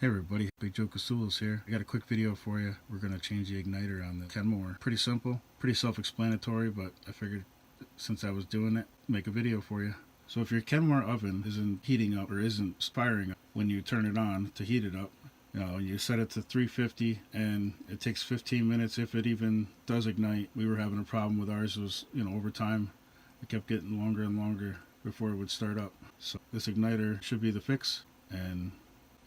Hey everybody, BigJoe is here. I got a quick video for you. We're going to change the igniter on the Kenmore. Pretty simple, pretty self-explanatory, but I figured since I was doing it, make a video for you. So if your Kenmore oven isn't heating up or isn't firing up when you turn it on to heat it up, you set it to 350 and it takes 15 minutes if it even does ignite. We were having a problem with ours. It was, over time, it kept getting longer and longer before it would start up. So this igniter should be the fix, and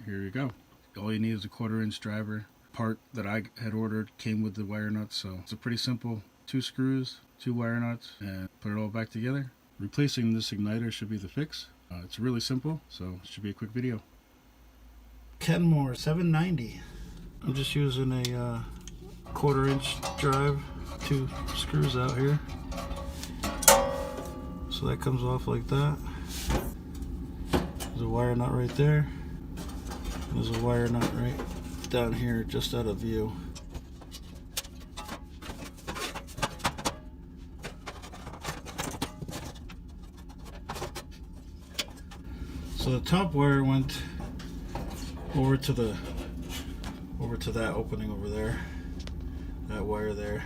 here you go. All you need is a 1/4-inch driver. Part that I had ordered came with the wire nuts, so it's a pretty simple 2 screws, 2 wire nuts, and put it all back together. Replacing this igniter should be the fix. It's really simple, so it should be a quick video. Kenmore 790. I'm just using a 1/4-inch drive, 2 screws out here. So that comes off like that. There's a wire nut right there. There's a wire nut right down here, just out of view. So the top wire went over to that opening over there, that wire there,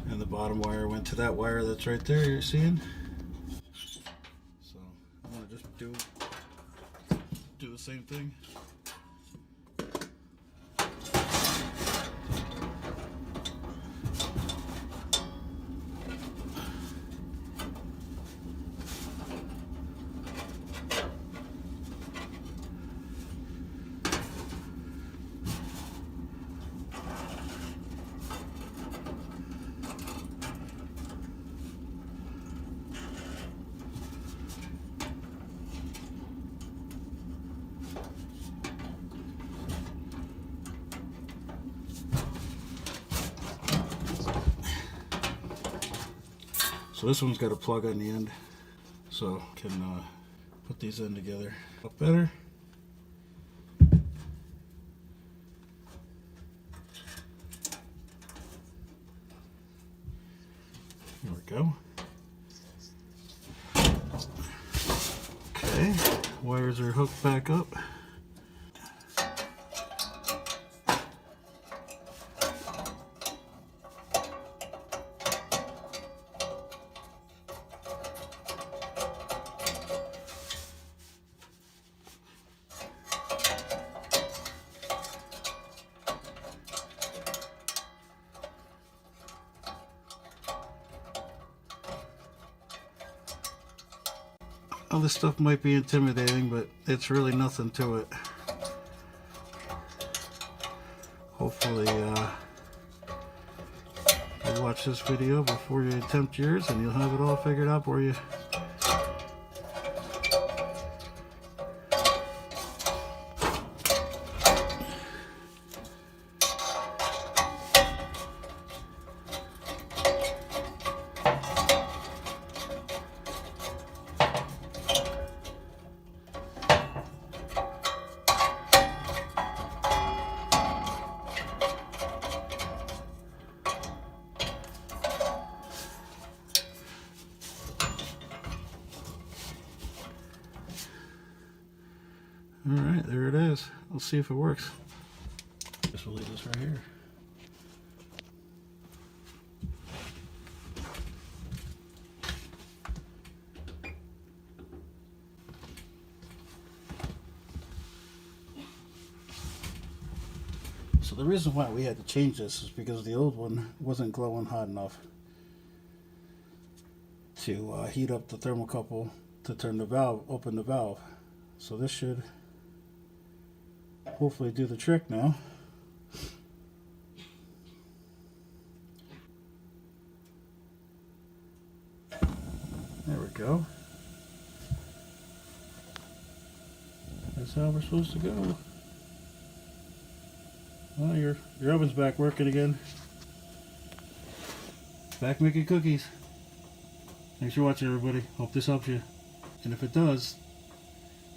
and the bottom wire went to that wire that's right there. You're seeing. So I'm gonna just do the same thing. So this one's got a plug on the end, so can put these in together up better. There we go. Okay, wires are hooked back up. All this stuff might be intimidating, but it's really nothing to it. Hopefully you'll watch this video before you attempt yours and you'll have it all figured out for you. Alright, there it is. Let's see if it works. Guess we'll leave this right here. So the reason why we had to change this is because the old one wasn't glowing hot enough to heat up the thermocouple to turn the valve, open the valve. So this should hopefully do the trick now. There we go. That's how we're supposed to go. Well, your oven's back working again. Back making cookies. Thanks for watching, everybody. Hope this helps you. And if it does,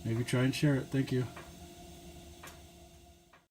maybe try and share it. Thank you.